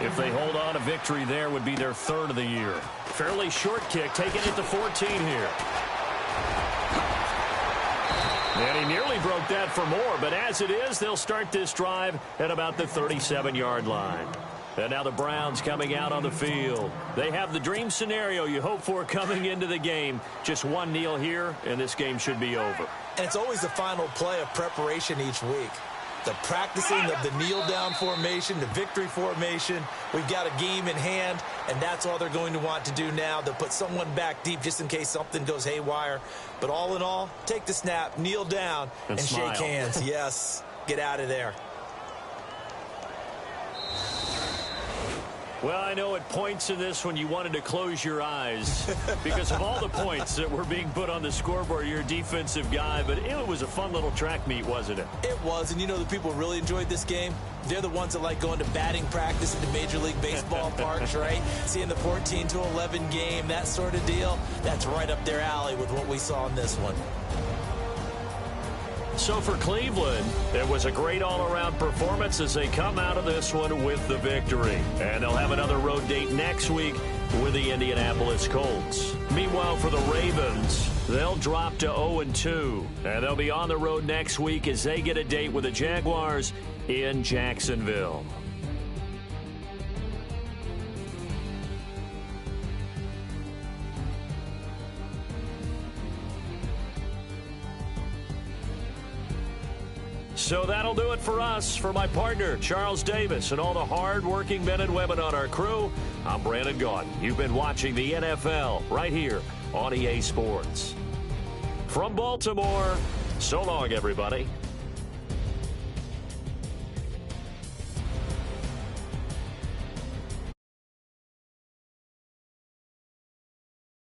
If they hold on, a victory there would be their 3rd of the year. Fairly short kick, taken at the 14 here. And he nearly broke that for more, but as it is, they'll start this drive at about the 37-yard line. And now the Browns coming out on the field. They have the dream scenario you hope for coming into the game. Just one kneel here, and this game should be over. And it's always the final play of preparation each week. The practicing of the kneel-down formation, the victory formation. We've got a game in hand, and that's all they're going to want to do now. They'll put someone back deep just in case something goes haywire. But all in all, take the snap, kneel down, and shake hands. Yes, get out of there. Well, I know at points in this when you wanted to close your eyes because of all the points that were being put on the scoreboard. You're a defensive guy, but it was a fun little track meet, wasn't it? It was, and you know the people really enjoyed this game? They're the ones that like going to batting practice at the Major League Baseball parks, right? Seeing the 14-11 game, that sort of deal. That's right up their alley with what we saw in this one. So for Cleveland, it was a great all-around performance as they come out of this one with the victory. And they'll have another road date next week with the Indianapolis Colts. Meanwhile, for the Ravens, they'll drop to 0-2. And they'll be on the road next week as they get a date with the Jaguars in Jacksonville. So that'll do it for us. For my partner, Charles Davis, and all the hard-working men and women on our crew, I'm Brandon Gaudin. You've been watching the NFL right here on EA Sports. From Baltimore, so long, everybody.